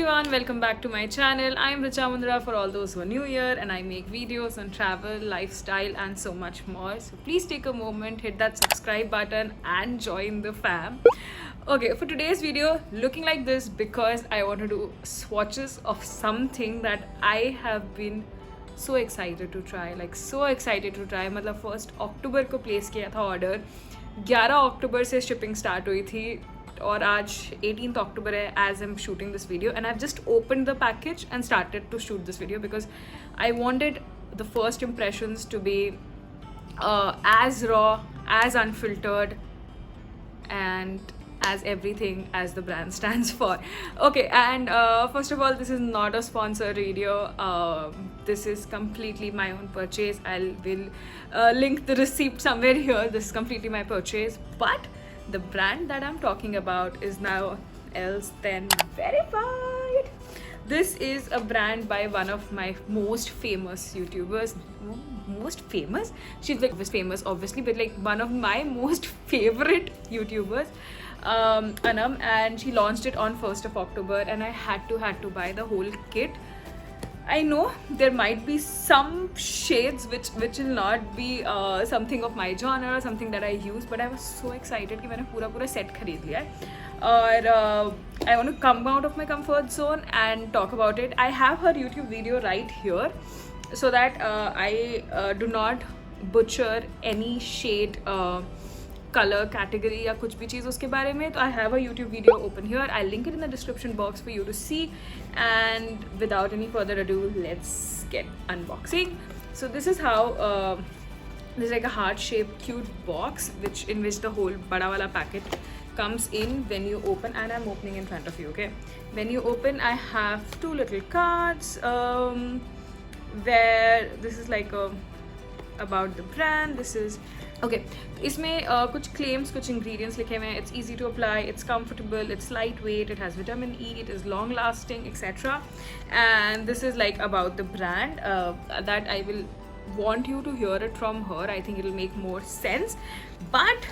everyone, welcome back to my channel. I am Richa Mundra for all those who are new here, and I make videos on travel, lifestyle and so much more. So please take a moment, hit that subscribe button and join the fam. Okay, for today's video, looking like this because I want to do swatches of something that I have been so excited to try, मतलब 1 अक्टूबर को place किया था order, 11 अक्टूबर से shipping start हुई थी और आज 18 अक्टूबर है as I am shooting this video and I have just open the package and started to shoot this video because I wanted the first impressions to be as raw, as unfiltered and as everything as the brand stands for. Okay, and first of all, this is not a sponsored video. This is completely my own purchase. I will link the receipt somewhere here. This is completely my purchase, but the brand that I'm talking about is now else than verified. This is a brand by one of my most famous YouTubers. Most famous? She's like famous obviously, but like one of my most favorite YouTubers, Anam, and she launched it on 1st of October and I had to buy the whole kit. I know there might be some shades which will not be something of my genre or something that I use, but I was so excited कि मैंने पूरा set खरीद लिया है और I want to come out of my comfort zone and talk about it. I have her YouTube video right here so that I do not butcher any shade color category या कुछ भी चीज़ उसके बारे में. तो I have a YouTube video open here. I'll link it in the description box for you to see. And without any further ado, let's get unboxing. So this is how this is like a heart-shaped cute box in which the whole bada wala packet comes in when you open, and I'm opening in front of you. Okay, when you open, I have 2 little cards where this is like about the brand. This is okay. इसमें कुछ claims, कुछ ingredients लिखे हुए हैं. It's easy to apply, it's comfortable, it's lightweight, it has vitamin E, it is long lasting, etc. And this is like about the brand that I will want you to hear it from her. I think it will make more sense. But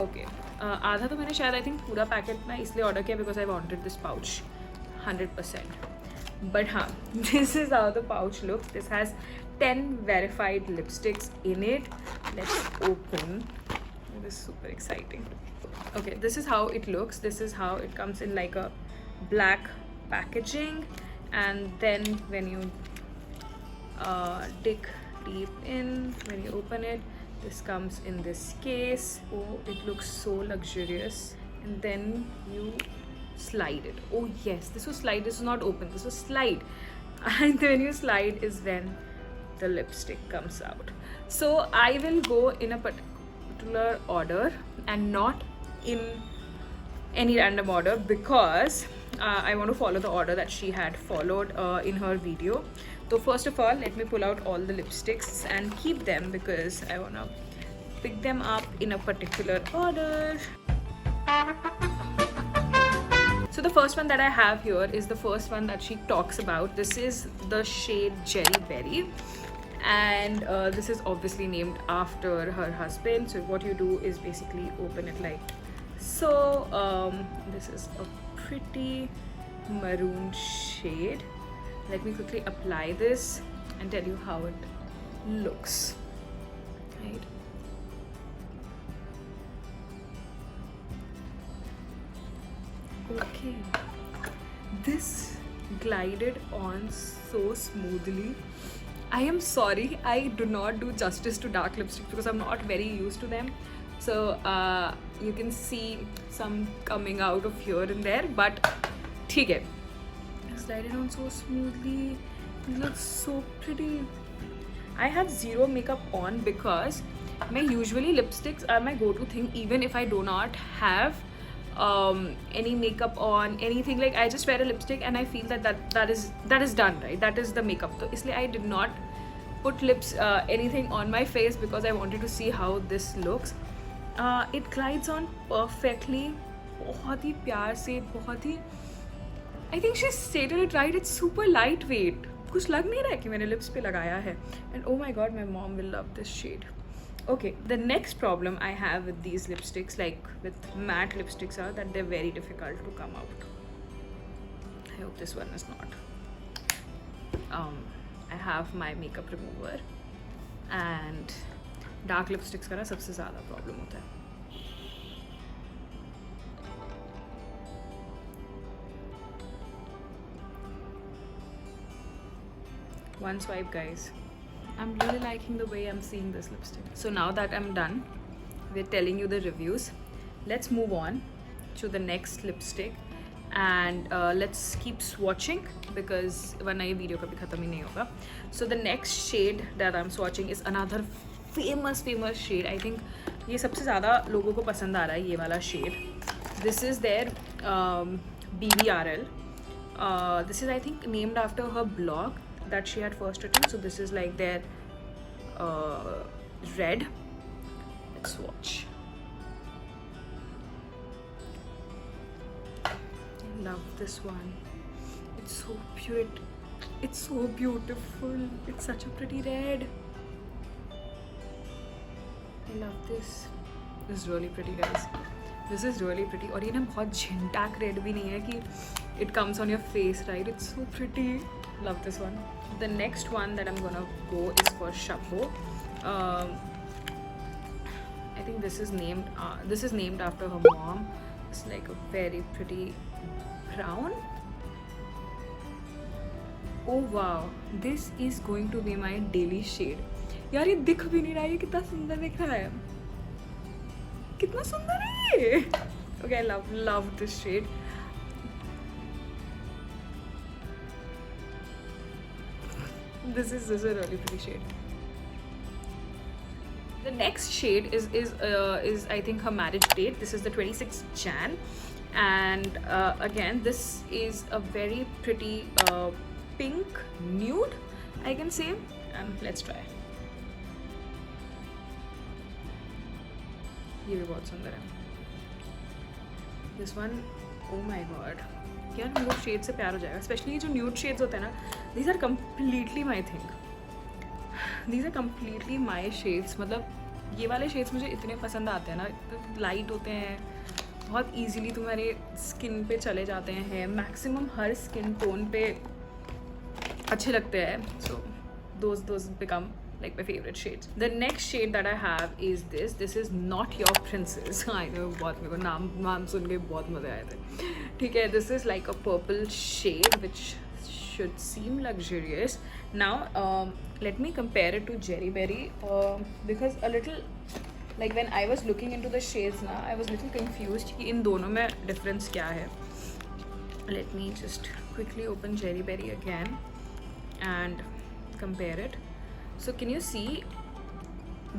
okay, आधा तो मैंने शायद I think पूरा packet में इसलिए order किया because I wanted this pouch 100%. But हाँ, this is how the pouch looks. This has 10 verified lipsticks in it. Let's open. This is super exciting. Okay, this is how it looks. This is how it comes in like a black packaging, and then when you dig deep in, when you open it, this comes in this case. Oh, it looks so luxurious. And then you slide it. Oh yes, this was slide. This was not open. This was slide. And then you slide is when the lipstick comes out. So I will go in a particular order and not in any random order because I want to follow the order that she had followed in her video. So first of all, let me pull out all the lipsticks and keep them because I want to pick them up in a particular order. So the first one that I have here is the first one that she talks about. This is the shade Cherry Berry, and this is obviously named after her husband. So what you do is basically open it like so. This is a pretty maroon shade. Let me quickly apply this and tell you how it looks. Right. Okay, this glided on so smoothly. I am sorry, I do not do justice to dark lipstick because I'm not very used to them. So you can see some coming out of here and there, but ठीक है. Slided on so smoothly. It looks so pretty. I have zero makeup on because my usually lipsticks are my go-to thing even if I do not have any makeup on, anything. Like I just wear a lipstick and I feel that is done, right? That is the makeup. So isliye I did not put anything on my face because I wanted to see how this looks. It glides on perfectly. बहुत ही प्यार से, बहुत ही I think she stated it right. It's super lightweight. कुछ लग नहीं रहा है कि मैंने लिप्स पे लगाया है. And oh my god, my mom will love this shade. Okay, the next problem I have with these lipsticks, like with matte lipsticks, are that they're very difficult to come out. I hope this one is not. I have my makeup remover and dark lipsticks का ना सबसे ज़्यादा problem होता है. One swipe, guys. I'm really liking the way I'm seeing this lipstick. So now that I'm done with telling you the reviews, let's move on to the next lipstick and let's keep swatching because वरना ये video कभी ख़त्म ही नहीं होगा. So the next shade that I'm swatching is another famous shade. I think ये सबसे ज़्यादा लोगों को पसंद आ रहा है ये वाला shade. This is their BBRL. This is, I think, named after her blog that she had first written. So this is like their red. Let's swatch. I love this one. It's so pure. It's so beautiful. It's such a pretty red. I love this. This is really pretty, guys. This is really pretty. और ये ना बहुत झिंटाक red भी नहीं है कि it comes on your face, right? It's so pretty. Love this one. The next one that I'm gonna go is for Chapeau. I think this is named after her mom. It's like a very pretty brown. Oh wow, this is going to be my daily shade. यार ये दिख भी नहीं रहा है, कितना सुंदर दिख रहा है, कितना सुंदर है ये. Okay, I love this shade. This is a really pretty shade. The next shade is I think her marriage date. This is the 26th Jan, and again this is a very pretty pink nude, I can say, and let's try. ये भी बहुत सुंदर है. This one, oh my god. यार हम लोग shade से प्यार हो जाएगा, स्पेशली जो न्यूड शेड्स होते हैं ना, these are completely my thing. These are completely my shades. मतलब ये वाले शेड्स मुझे इतने पसंद आते हैं ना, लाइट होते हैं, बहुत इजीली तुम्हारे स्किन पे चले जाते हैं, मैक्सिमम हर स्किन टोन पे अच्छे लगते हैं. So those become like my favorite shades. The next shade that I have is this. This is Not Your Princess. I know, बहुत मेरे को नाम सुन के बहुत मज़े आए थे. ठीक है, this is like a purple shade which should seem luxurious. Now let me compare it to Jerry Berry because a little, like when I was looking into the shades now, I was a little confused कि इन दोनों में difference क्या है. Let me just quickly open Jerry Berry again and compare it. So can you see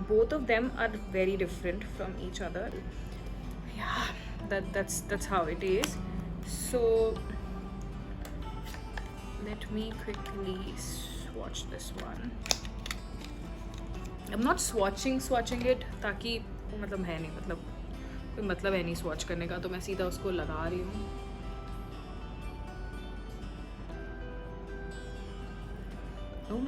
both of them are very different from each other. Yeah, that's how it is. So let me quickly swatch this one. I'm not swatching it ताकि मतलब है नहीं, मतलब कोई मतलब है नहीं swatch करने का, तो मैं सीधा उसको लगा रही हूँ. Oh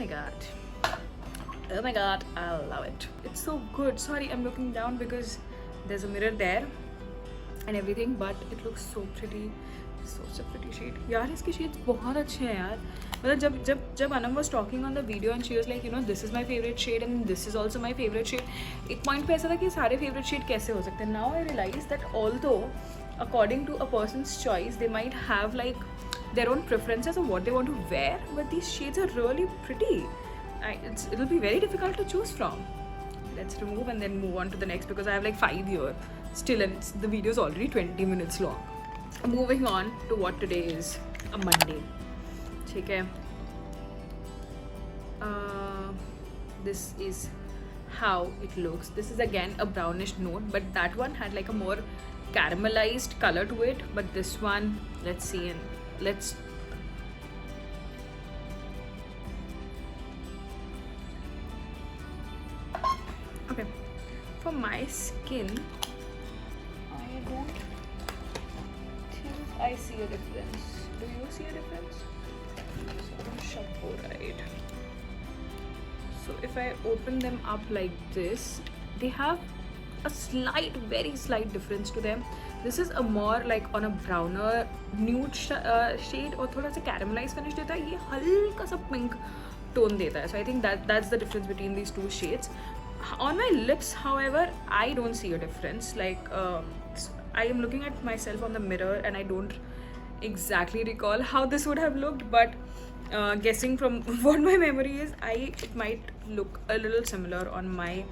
my god, I love it. It's so good. Sorry, I'm looking down because there's a mirror there and everything, but it looks so pretty. Such a pretty shade. यार इसके shades बहुत अच्छे हैं यार. मतलब जब Anam was talking on the video and she was like, you know, this is my favorite shade and this is also my favorite shade. एक point पे ऐसा था कि सारे favorite shade कैसे हो सकते हैं. Now I realize that although according to a person's choice, they might have like their own preferences of what they want to wear, but these shades are really pretty. It'll be very difficult to choose from. Let's remove and then move on to the next because I have like 5 here still and the video is already 20 minutes long. Moving on to what today is, a Monday. ठीक है. This is how it looks. This is again a brownish note, but that one had like a more caramelized color to it, but this one, let's see, and let's okay, for my skin I don't think I see a difference. Do you see a difference? So Chapeau, right? So if I open them up like this, they have a slight, very slight difference to them. This is a more like on a browner nude shade और थोड़ा सा caramelize finish देता है. ये हल्का सा pink tone देता है. So I think that's the difference between these two shades. On my lips, however, I don't see a difference. Like I am looking at myself on the mirror and I don't exactly recall how this would have looked, but guessing from what my memory is, it might look a little similar on my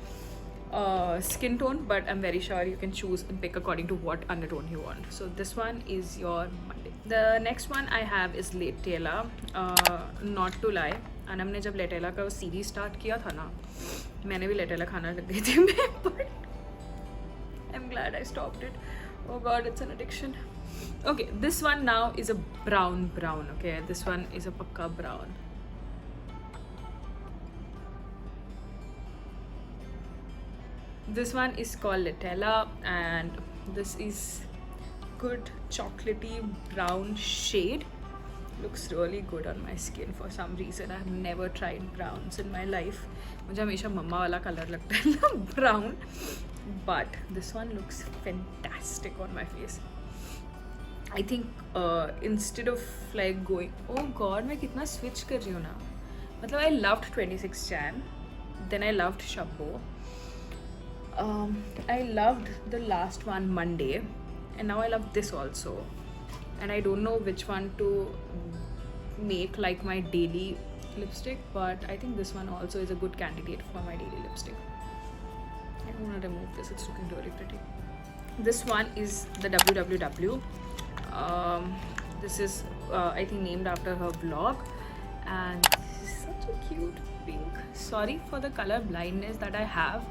skin tone, but I'm very sure you can choose and pick according to what undertone you want. So this one is your Monday. The next one I have is Letela. Not to lie, Anam ने जब लेटेला का series start किया था ना, मैंने भी लेटेला खाना लग गई थी मैं, but I'm glad I stopped it. Oh god, it's an addiction. Okay, this one now is a brown. Okay, this one is a pakka brown. This one is called Letela, and this is good chocolatey brown shade. Looks really good on my skin for some reason. I have never tried browns in my life. मुझे हमेशा मम्मा वाला colour लगता है ना brown, but this one looks fantastic on my face. I think instead of like going, oh god, मैं कितना switch कर रही हूँ ना. मतलब I loved 26 Jan, then I loved Shabbo. I loved the last one Monday, and now I love this also. And I don't know which one to make like my daily lipstick, but I think this one also is a good candidate for my daily lipstick. I don't want to remove this, it's looking really pretty. This one is the WWW. This is I think named after her vlog, and this is such a cute pink. Sorry for the color blindness that I have.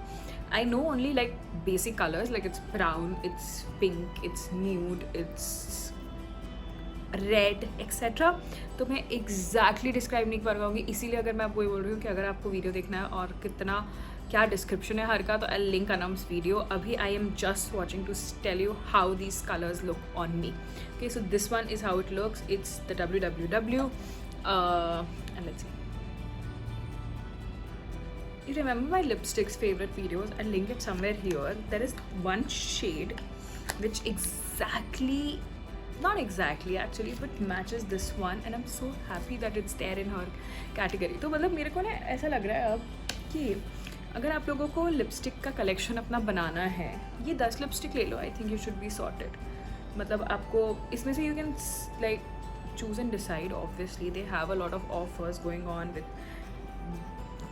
I know only like basic colors, like it's brown, it's pink, it's nude, it's red etcetera, तो मैं exactly describe नहीं कर पाऊँगी. इसीलिए अगर मैं आपको ये बोल रही हूँ कि अगर आपको वीडियो देखना है और कितना क्या डिस्क्रिप्शन है हर का, तो आई लिंक अनम्स वीडियो. अभी I am just watching to tell you how these colours look on me. Okay, so this one is how it looks. It's the WWW and let's see. You remember my lipsticks favorite videos? I'll link it somewhere here. There is one shade which not exactly actually, but matches this one, and I'm so happy that it's there in her category. तो मतलब मेरे को ना ऐसा लग रहा है अब कि अगर आप लोगों को लिपस्टिक का कलेक्शन अपना बनाना है, ये 10 लिपस्टिक ले लो. I think you should be sorted. मतलब आपको इसमें से you can like choose and decide. Obviously they have a lot of offers going on with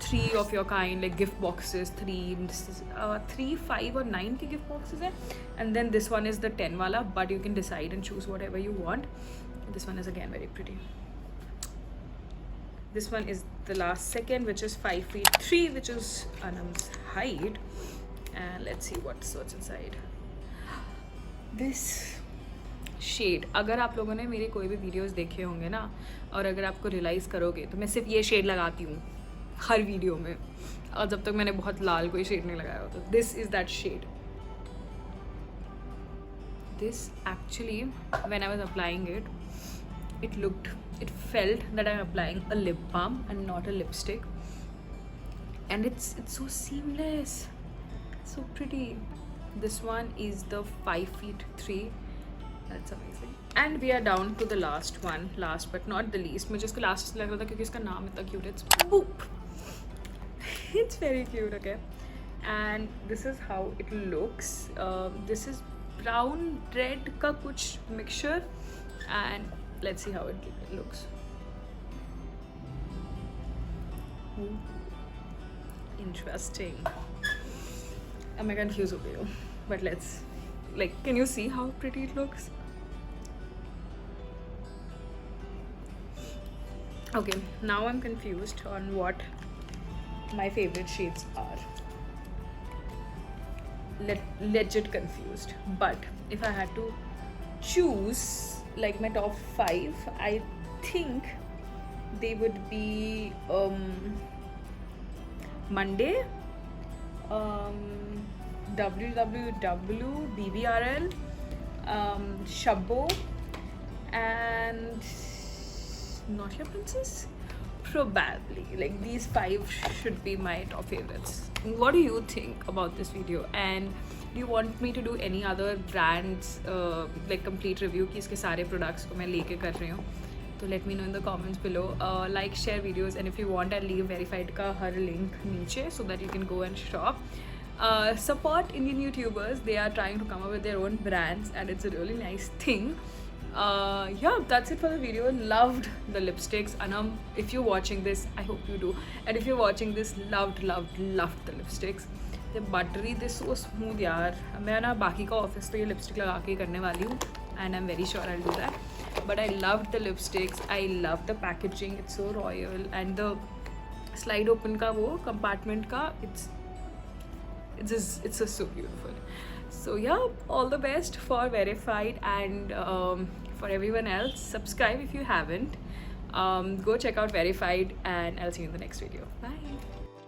3 of your kind, like gift boxes, 3, 5 or 9 की gift boxes है, and then this one is the 10 वाला, but you can decide and choose whatever you want. This one is again very pretty. This one is the last second, which is 5'3", which is Anam's height, and let's see what's inside. This shade, अगर आप लोगों ने मेरे कोई भी videos देखे होंगे ना, और अगर आपको रियलाइज़ करोगे, तो मैं सिर्फ ये शेड लगाती हूँ हर वीडियो में, और जब तक मैंने बहुत लाल कोई शेड नहीं लगाया होता. This is that shade. This actually when I was applying it, it felt that I'm applying a lip balm and not a lipstick, and it's so seamless, so pretty. This one is the 5'3". That's amazing. And we are down to the last one, last but not the least. मुझे इसका last लग रहा था क्योंकि इसका नाम इतना cute है. It's Boop. It's very cute. Okay, and this is how it looks. This is brown red का कुछ mixture, and let's see how it looks. Interesting. I'm confused over you, but let's can you see how pretty it looks? Okay, now I'm confused on what my favorite shades are. Legit confused. But if I had to choose like my top 5, I think they would be Monday, WWW, BBRL, Shabbo, and Not Your Princess. Probably like these 5 should be my top favorites. What do you think about this video? And Do you want me to do any other brands like complete review कि इसके सारे products को मैं लेके कर रही हूँ? तो let me know in the comments below. Like, share videos, and if you want, I'll leave verified का हर link नीचे so that you can go and shop. Support Indian YouTubers. They are trying to come up with their own brands, and it's a really nice thing. Yeah, that's it for the video. Loved the lipsticks. Anam, if you're watching this, I hope you do. And if you're watching this, loved the lipsticks. They're buttery, they're so smooth यार. मैं ना बाकी का office तो ये lipstick लगा के करने वाली हूँ, and I'm very sure I'll do that. But I loved the lipsticks. I love the packaging. It's so royal, and the slide open का वो compartment का it's just so beautiful. So yeah, all the best for Verified, and for everyone else, subscribe if you haven't. Go check out Verified, and I'll see you in the next video. Bye.